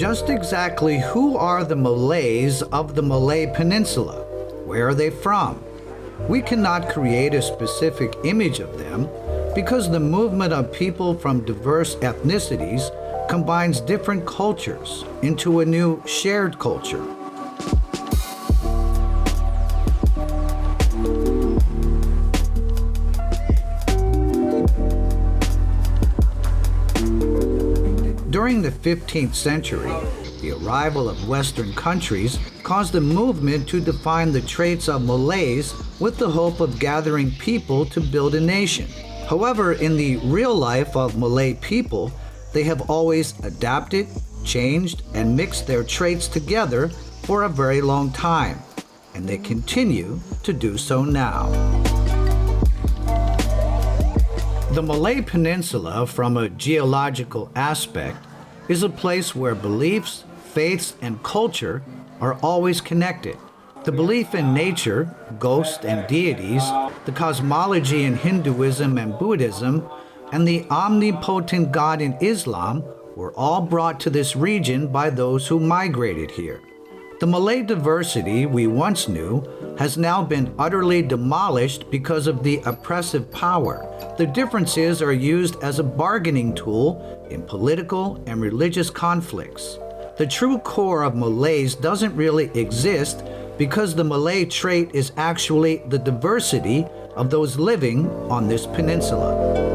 Just exactly who are the Malays of the Malay Peninsula? Where are they from? We cannot create a specific image of them because the movement of people from diverse ethnicities combines different cultures into a new shared culture. During the 15th century, the arrival of Western countries caused a movement to define the traits of Malays with the hope of gathering people to build a nation. However, in the real life of Malay people, they have always adapted, changed, and mixed their traits together for a very long time, and they continue to do so now. The Malay Peninsula, from a geological aspect, is a place where beliefs, faiths, and culture are always connected. The belief in nature, ghosts and deities, the cosmology in Hinduism and Buddhism, and the omnipotent God in Islam were all brought to this region by those who migrated here. The Malay diversity we once knew has now been utterly demolished because of the oppressive power. The differences are used as a bargaining tool in political and religious conflicts. The true core of Malays doesn't really exist because the Malay trait is actually the diversity of those living on this peninsula.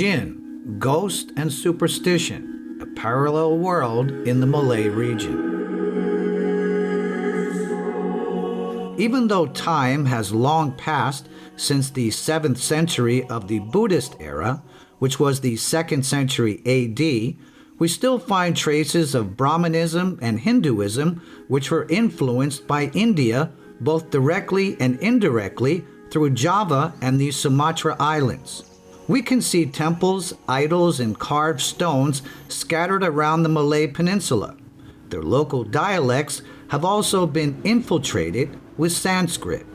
JINN, Ghost and Superstition, a parallel world in the Malay region. Even though time has long passed since the 7th century of the Buddhist era, which was the 2nd century AD, we still find traces of Brahmanism and Hinduism which were influenced by India both directly and indirectly through Java and the Sumatra Islands. We can see temples, idols, and carved stones scattered around the Malay Peninsula. Their local dialects have also been infiltrated with Sanskrit.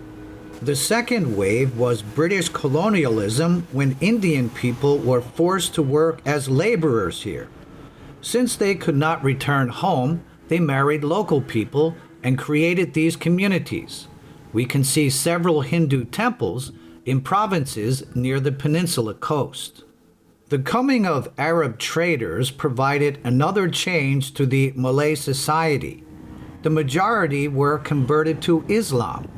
The second wave was British colonialism when Indian people were forced to work as laborers here. Since they could not return home, they married local people and created these communities. We can see several Hindu temples in provinces near the peninsula coast. The coming of Arab traders provided another change to the Malay society. The majority were converted to Islam.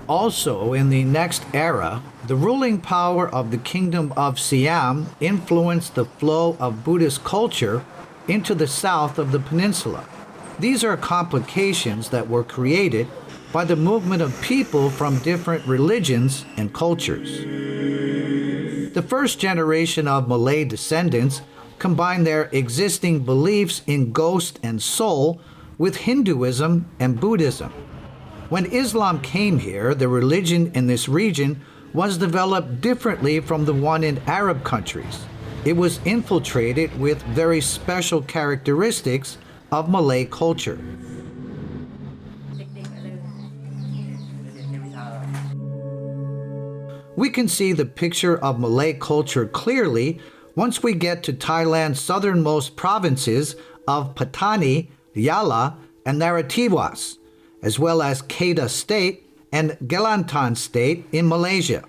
Also, in the next era, the ruling power of the Kingdom of Siam influenced the flow of Buddhist culture into the south of the peninsula. These are complications that were created by the movement of people from different religions and cultures. The first generation of Malay descendants combined their existing beliefs in ghost and soul with Hinduism and Buddhism. When Islam came here, the religion in this region was developed differently from the one in Arab countries. It was infiltrated with very special characteristics of Malay culture. We can see the picture of Malay culture clearly once we get to Thailand's southernmost provinces of Patani, Yala, and Narathiwat, as well as Kedah State and Kelantan State in Malaysia.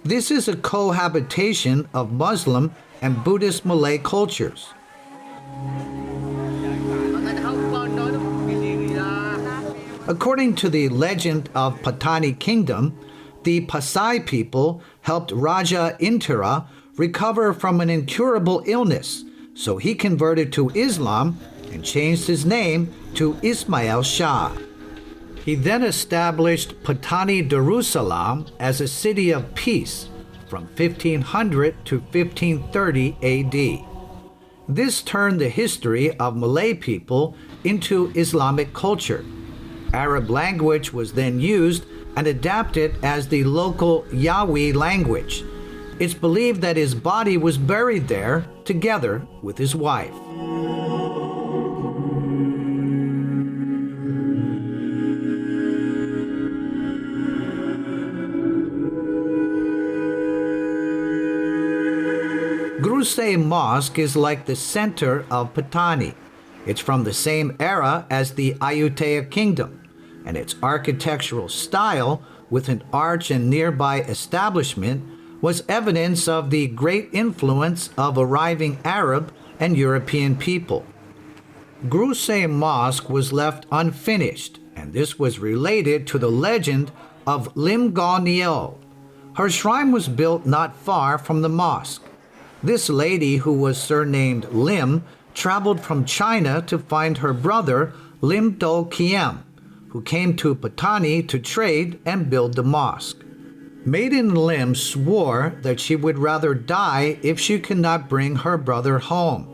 This is a cohabitation of Muslim and Buddhist Malay cultures. According to the legend of Patani Kingdom, the Pasai people helped Raja Intira recover from an incurable illness, so he converted to Islam and changed his name to Ismail Shah. He then established Patani Darussalam as a city of peace from 1500 to 1530 AD. This turned the history of Malay people into Islamic culture. Arab language was then used and adapted as the local Yawi language. It's believed that his body was buried there together with his wife. Grusay Mosque is like the center of Patani. It's from the same era as the Ayutthaya Kingdom, and its architectural style, with an arch and nearby establishment, was evidence of the great influence of arriving Arab and European people. Grusay Mosque was left unfinished, and this was related to the legend of Lim Gaw Nio. Her shrine was built not far from the mosque. This lady, who was surnamed Lim, traveled from China to find her brother Lim Do Kiem, who came to Patani to trade and build the mosque. Maiden Lim swore that she would rather die if she could not bring her brother home.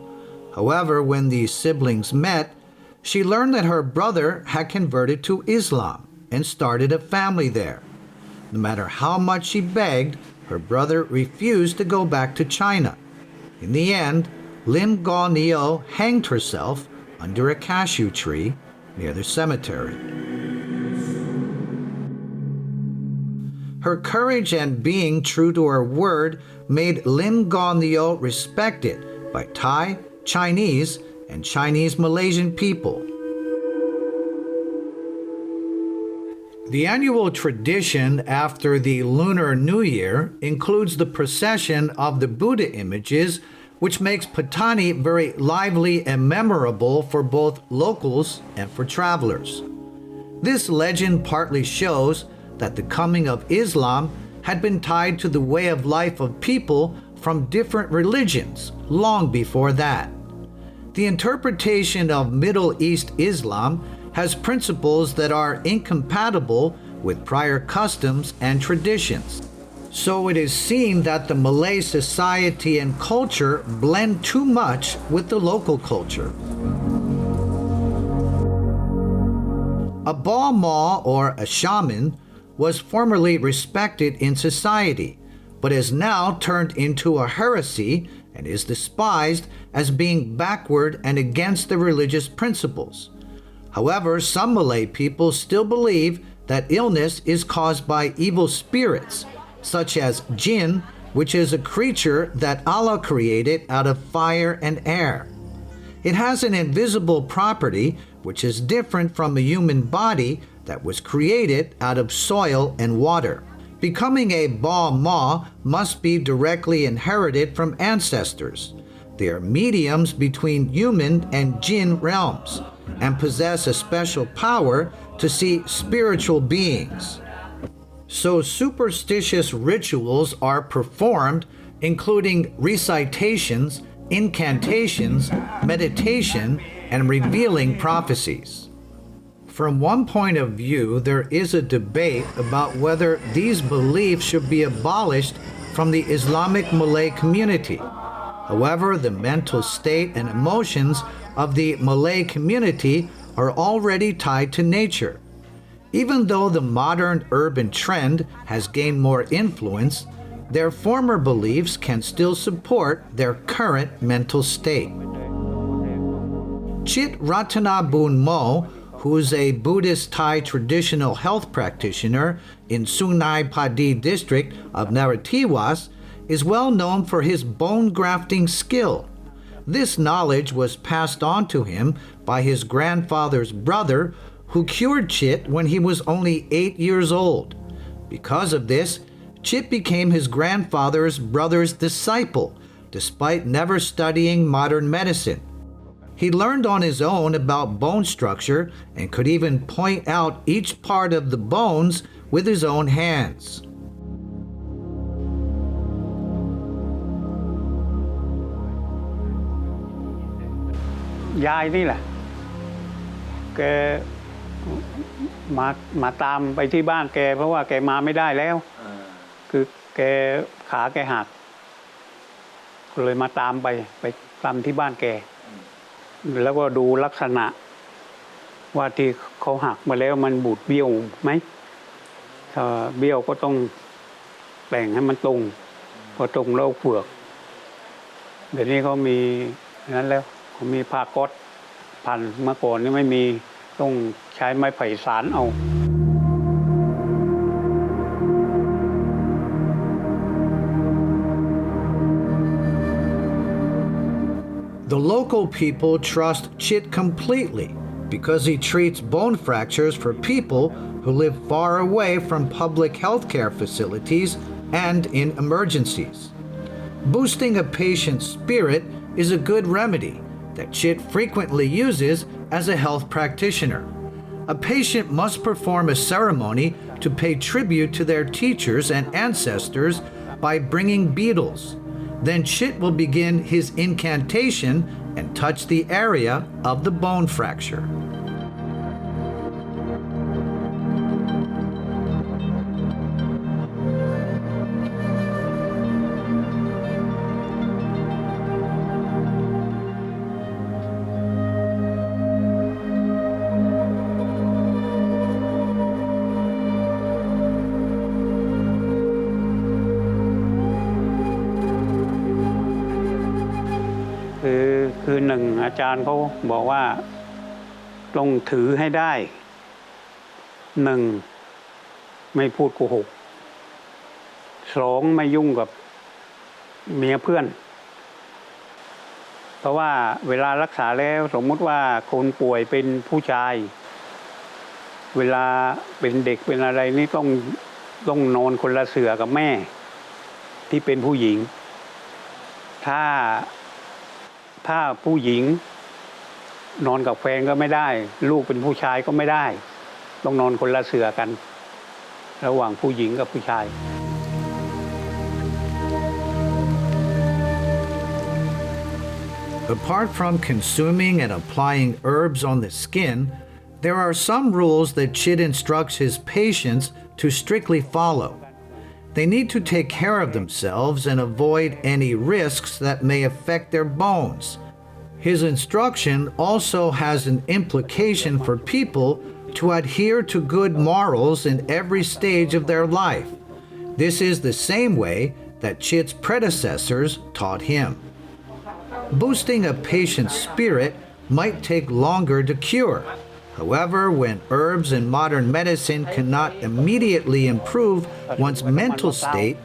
However, when the siblings met, she learned that her brother had converted to Islam and started a family there. No matter how much she begged, her brother refused to go back to China. In the end, Lim Gaw Nio hanged herself under a cashew tree near the cemetery. Her courage and being true to her word made Lim Gaw Nio respected by Thai, Chinese, and Chinese Malaysian people. The annual tradition after the Lunar New Year includes the procession of the Buddha images, which makes Patani very lively and memorable for both locals and for travelers. This legend partly shows that the coming of Islam had been tied to the way of life of people from different religions long before that. The interpretation of Middle East Islam has principles that are incompatible with prior customs and traditions. So it is seen that the Malay society and culture blend too much with the local culture. A Baw Ma, or a shaman, was formerly respected in society, but has now turned into a heresy and is despised as being backward and against the religious principles. However, some Malay people still believe that illness is caused by evil spirits, such as JINN, which is a creature that Allah created out of fire and air. It has an invisible property which is different from a human body that was created out of soil and water. Becoming a Baw Ma must be directly inherited from ancestors. They are mediums between human and jinn realms and possess a special power to see spiritual beings. So superstitious rituals are performed, including recitations, incantations, meditation, and revealing prophecies. From one point of view, there is a debate about whether these beliefs should be abolished from the Islamic Malay community. However, the mental state and emotions of the Malay community are already tied to nature. Even though the modern urban trend has gained more influence, their former beliefs can still support their current mental state. Chit Ratanabun Mo, who is a Buddhist Thai traditional health practitioner in Sungai Padi district of Narathiwat, is well known for his bone grafting skill. This knowledge was passed on to him by his grandfather's brother, who cured Chit when he was only 8 years old. Because of this, Chit became his grandfather's brother's disciple, despite never studying modern medicine. He learned on his own about bone structure and could even point out each part of the bones with his own hands. มามาตามไปที่บ้านแกเพราะว่าแกมาไม่ได้แล้วคือแกขาแกหักก็เลยมาตามไปตามที่บ้านแกแล้วก็ดูลักษณะว่าที่เขาหักมาแล้วมันบูดเบี้ยวไหมถ้าเบี้ยวก็ต้องแต่งให้มันตรงพอตรงแล้วเผือกเดี๋ยวนี้เขามีนั้นแล้วเขามีผ้าก๊อซพันเมื่อก่อนนี่ไม่มีต้องใช้ไม้ไผ่สานเอา The local people trust Chit completely because he treats bone fractures for people who live far away from public healthcare facilities and in emergencies. Boosting a patient's spirit is a good remedy that Chit frequently uses as a health practitioner. A patient must perform a ceremony to pay tribute to their teachers and ancestors by bringing beetles. Then Chit will begin his incantation and touch the area of the bone fracture.คือหนึ่งอาจารย์เขาบอกว่าต้องถือให้ได้หนึ่งไม่พูดโกหกสองไม่ยุ่งกับเมียเพื่อนเพราะว่าเวลารักษาแล้วสมมติว่าคนป่วยเป็นผู้ชายเวลาเป็นเด็กเป็นอะไรนี่ต้องนอนคนละเสื่อกับแม่ที่เป็นผู้หญิงถ้าผู้หญิงนอนกับแฟนก็ไม่ได้ลูกเป็นผู้ชายก็ไม่ได้ต้องนอนคนละเสื่อกันระหว่างผู้หญิงกับผู้ชาย Apart from consuming and applying herbs on the skin, there are some rules that Chit instructs his patients to strictly follow. They need to take care of themselves and avoid any risks that may affect their bones. His instruction also has an implication for people to adhere to good morals in every stage of their life. This is the same way that Chit's predecessors taught him. Boosting a patient's spirit might take longer to cure. However, when herbs and modern medicine cannot immediately improve one's mental state,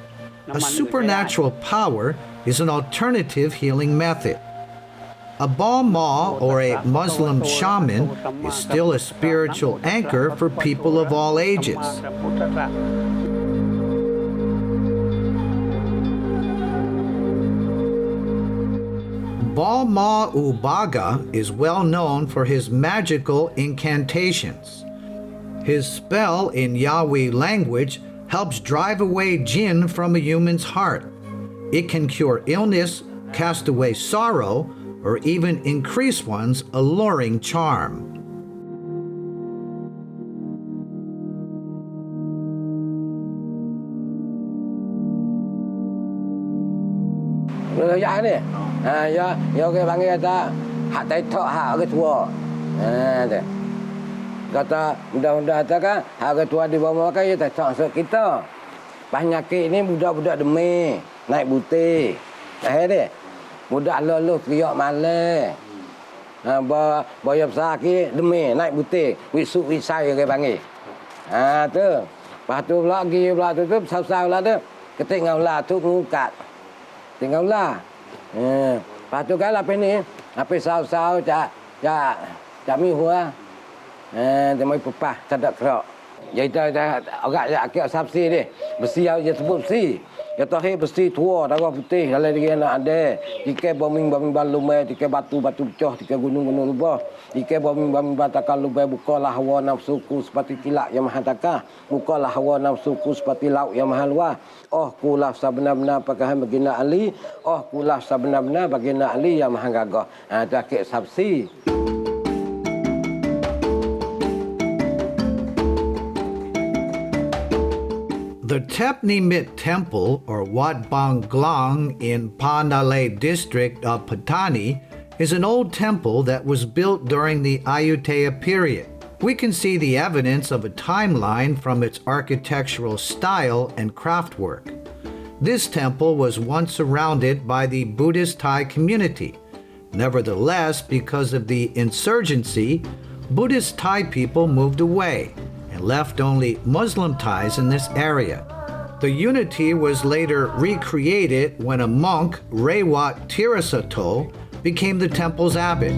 a supernatural power is an alternative healing method. A Baal or a Muslim shaman is still a spiritual anchor for people of all ages. Baal Ubaga is well known for his magical incantations. His spell in Yahweh language helps drive away jinn from a human's heart. It can cure illness, cast away sorrow, or even increase one's alluring charm. Yo ke panggil kata hak taitok hak ke tua. Kata mudah-mudahan kan hak ke tua di bawah makan ya taitok maksud kita. Penyakit ni budak-budak demam, naik butir. Dia. Budak lulus riak Malay. Boya besar ke demam, naik butir. Wisuk wisai ke panggil. Tu. Lepas tu pula tu besar-besar pula tu. Ketik dengan ular tu ngukat. Tinggal ular. Lepas tu kan apa ni? Apa sao-sao cak mi hua. Dia mai pepah tak kerak. Jadi agak akak sabsi dia. Besi dia sebut besi. Kata besi tua darah putih dalam diri anak ada. Tikai bombing balumai, tikai batu pecah, tikai gunung lubah. Tikai bombing batakal lubai bukalah hawa nafsuku seperti tilak yang maha takah. Bukalah hawa nafsuku seperti laut yang maha luas. Oh kulah sebenar-benar pakaian baginda Ali. Oh kulah sebenar-benar baginda Ali yang maha gagah. Itu akik sabsi. The Tep Nimit Temple, or Wat Bang Glang in Malay district of Patani, is an old temple that was built during the Ayutthaya period. We can see the evidence of a timeline from its architectural style and craftwork. This temple was once surrounded by the Buddhist Thai community. Nevertheless, because of the insurgency, Buddhist Thai people moved away and left only Muslim Thais in this area. The unity was later recreated when a monk, Rewat Tirasato, became the temple's abbot.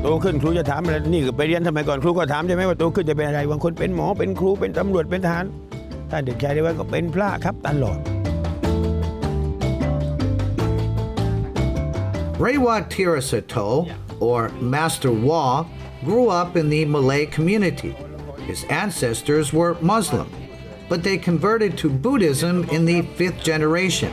โตขึ้นครูจะถามอะไรนี่ไปเรียนสมัยก่อนครูก็ถามใช่ไหมว่าโตขึ้นจะเป็นอะไรบางคนเป็นหมอเป็นครูเป็นตำรวจเป็นทหารถ้าเด็กชายได้ว่าก็เป็นพระครับตลอด Rewat Tirasato, or Master Wa, grew up in the Malay community. His ancestors were Muslim, but they converted to Buddhism in the 5th generation.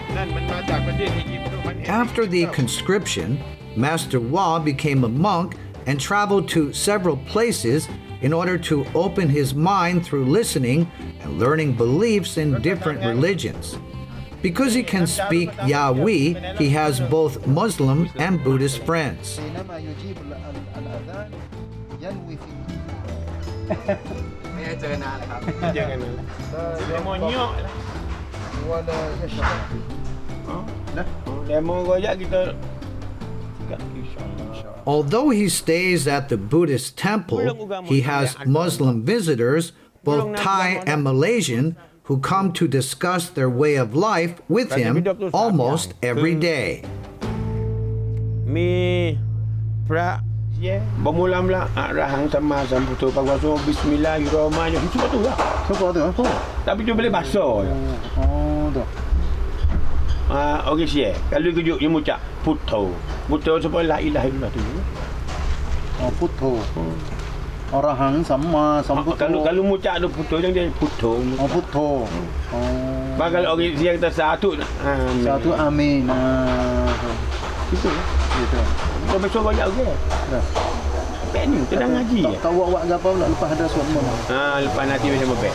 After the conscription, Master Wa became a monk and traveled to several places in order to open his mind through listening and learning beliefs in different religions. Because he can speak Yawi, he has both Muslim and Buddhist friends. Although he stays at the Buddhist temple, he has Muslim visitors, both Thai and Malaysian, who come to discuss their way of life with him almost every day. มีพระbermula-mula arahang sama sambuto pagwaso bismillahirrahmanirrahim semua tu lah. Semua tu apa? Tapi tu boleh bahasa je. Oh, tu. Okey siap. Kalau kejut dia ucap Putho. Putho supaya la ilaha illallah tu. Oh, Putho. Arahang sama sambuto. Kalau ucap tu Putho jangan dia Putho. Oh, Putho. Oh. Bagal okey siap kita satu. Satu amin. Itu. Itu. Kau besok banyak okey. Dah. Pek ni sedang ngaji. Tak awak gapo pula lepas ada semua. Lepas nanti macam apa?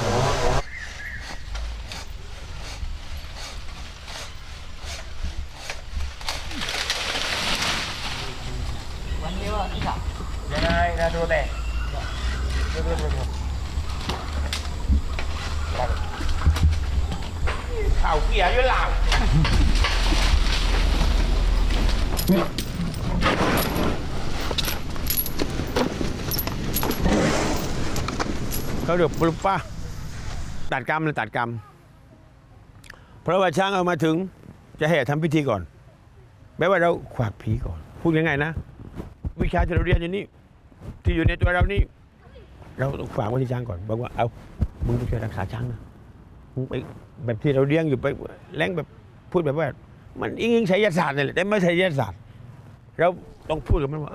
Khảo kia với Lào.เขาเดือบปลุกป้าตัดกรรมเลยตัดกรรมเพราะว่าช้างเอามาถึงจะแห่ทำพิธีก่อนแม้ว่าเราขวากผีก่อนพูดยังไงนะวิชาที่เราเรียนอย่างนี้ที่อยู่ในตัวเรานี่เราต้องฝากไว้ที่ช้างก่อนบอกว่าเอามึงไปช่วยรักษาช้างนะมึงไปแบบที่เราเลี้ยงอยู่ไปแรงแบบพูดแบบว่ามันอิงไสยศาสตร์เลยแต่ไม่ใช่ไสยศาสตร์เราต้องพูดกับมันว่า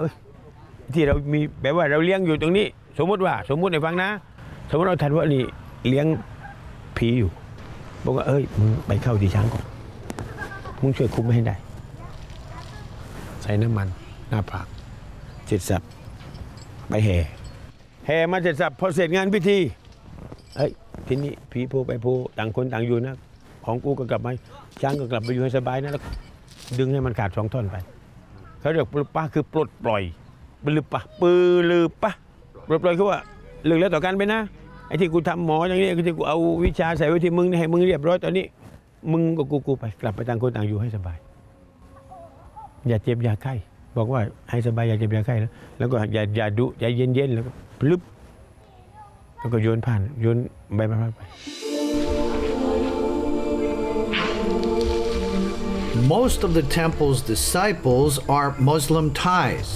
ที่เรามีแบบว่าเราเลี้ยงอยู่ตรงนี้สมมติในฟังนะสมมติเราทันว่านี่เลี้ยงผีอยู่บอกว่ามึงไปเข้าที่ช้างก่อนมึงช่วยคุมไม่ให้ได้ใส่น้ำมันหน้าผากเสร็จสับไปแห่มาเสร็จสับพอเสร็จงานพิธีทีนี้ผีโพไปโพต่างคนต่างอยู่นะของกูก็กลับมาช้างก็กลับไปอยู่ให้สบายนะแล้วดึงให้มันขาด2 ท่อนไปเขาเรียกปลุกป้าคือปลดปล่อยปลือปะปลดปล่อยคือว่าเลิกแล้วต่อกันไปนะไอ้ที่กูทำหมออย่างนี้ที่กูเอาวิชาใส่ไว้ที่มึงให้มึงเรียบร้อยตอนนี้มึงกับกูไปกลับไปต่างคนต่างอยู่ให้สบายอย่าเจ็บอย่าไข้บอกว่าให้สบายอย่าเจ็บอย่าไข้นะแล้วก็อย่าดุอย่าเย็นแล้วก็ปลึบแล้วก็โยนผ่านโยนใบไม้ไป Most of the temple's disciples are Muslim Thais.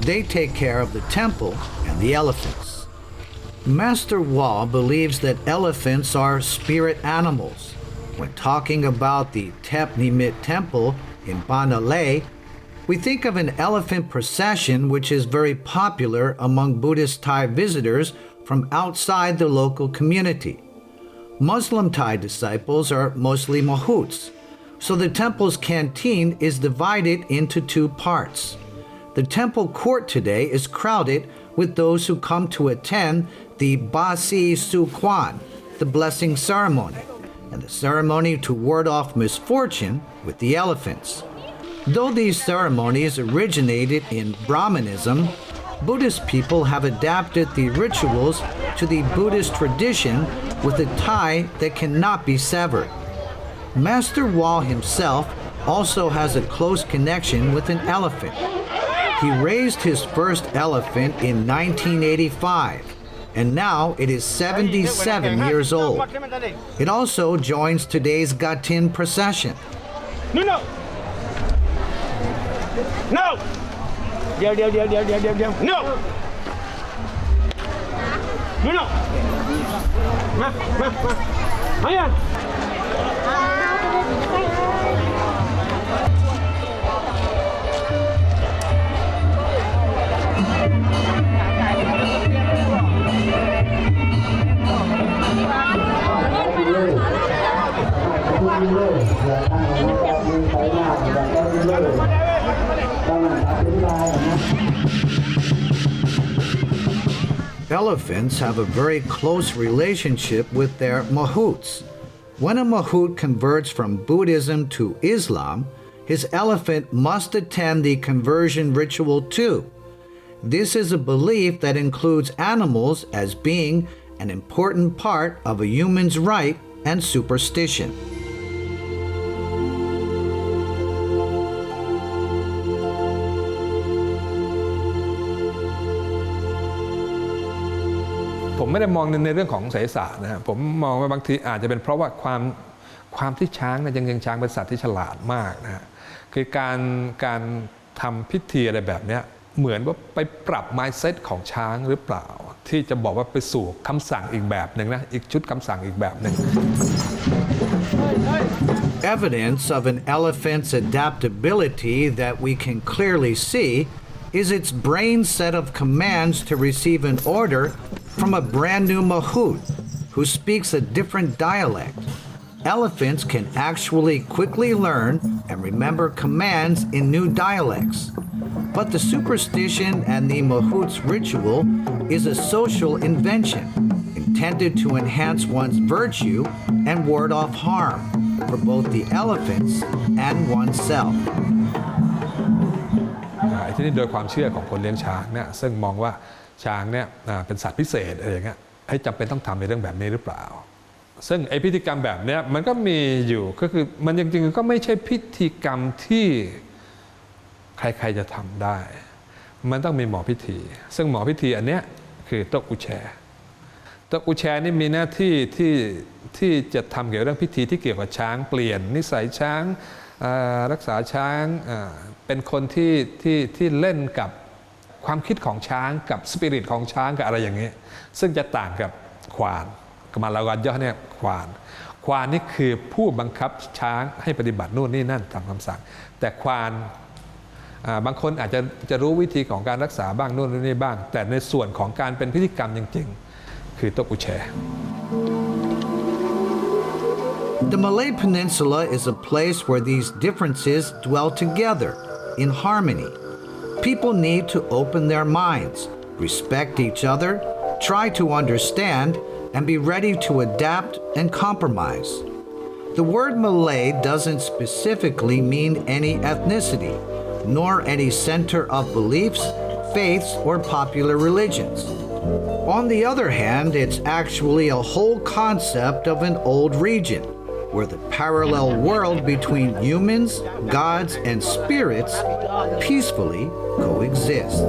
They take care of the temple and the elephants. Master Wa believes that elephants are spirit animals. When talking about the Tep Nimit Temple in Malay, we think of an elephant procession which is very popular among Buddhist Thai visitors from outside the local community. Muslim Thai disciples are mostly mahouts, so the temple's canteen is divided into 2 parts. the temple court today is crowded with those who come to attend the Basi Sukwan, the blessing ceremony, and the ceremony to ward off misfortune with the elephants. Though these ceremonies originated in Brahmanism, Buddhist people have adapted the rituals to the Buddhist tradition with a tie that cannot be severed. Master Wall himself also has a close connection with an elephant. He raised his first elephant in 1985, and now it is 77 years old. It also joins today's Gatin procession. No! No! Elephants have a very close relationship with their mahouts. When a mahout converts from Buddhism to Islam, his elephant must attend the conversion ritual too. This is a belief that includes animals as being an important part of a human's right and superstition.ผมไม่ได้มองในเรื่องของไสยศาสตร์นะผมมองว่าบางทีอาจจะเป็นเพราะว่าความที่ช้างเนี่ยจริงๆช้างเป็นสัตว์ที่ฉลาดมากนะคือการทำพิธีอะไรแบบนี้เหมือนว่าไปปรับ mindset ของช้างหรือเปล่าที่จะบอกว่าไปสู่คำสั่งอีกแบบหนึ่งนะอีกชุดคำสั่งอีกแบบหนึ่ง Evidence of an elephant's adaptability that we can clearly see is its brain set of commands to receive an order from a brand new mahout who speaks a different dialect. Elephants can actually quickly learn and remember commands in new dialects. But the superstition and the mahout's ritual is a social invention intended to enhance one's virtue and ward off harm for both the elephants and oneself. ที่นี่โดยความเชื่อของคนเลี้ยงช้างเนี่ยซึ่งมองว่าช้างเนี่ยเป็นสัตว์พิเศษอะไรอย่างเงี้ยให้จำเป็นต้องทำในเรื่องแบบนี้หรือเปล่าซึ่งไอพิธีกรรมแบบนี้มันก็มีอยู่ก็คือมันจริงๆก็ไม่ใช่พิธีกรรมที่ใครๆจะทำได้มันต้องมีหมอพิธีซึ่งหมอพิธีอันเนี้ยคือโต๊ะกุแชโต๊ะกุแชนี่มีหน้าที่ที่จะทำเกี่ยวกับเรื่องพิธีที่เกี่ยวกับช้างเปลี่ยนนิสัยช้างรักษาช้างเป็นคนที่เล่นกับความคิดของช้างกับสปิริตของช้างกับอะไรอย่างนี้ซึ่งจะต่างกับควานกมาลาวันย่อเนี่ยควานนี่คือผู้บังคับช้างให้ปฏิบัตินู่นนี่นั่นตามคำสั่งแต่ควานบางคนอาจจะรู้วิธีของการรักษาบ้างนู่นนี่บ้างแต่ในส่วนของการเป็นพิธีกรรมจริงๆคือโต๊ะกุแช The Malay Peninsula is a place where these differences dwell together in harmony. People need to open their minds, respect each other, try to understand, and be ready to adapt and compromise. The word Malay doesn't specifically mean any ethnicity, nor any center of beliefs, faiths, or popular religions. On the other hand, it's actually a whole concept of an old region, where the parallel world between humans, gods, and spirits peacefully coexists.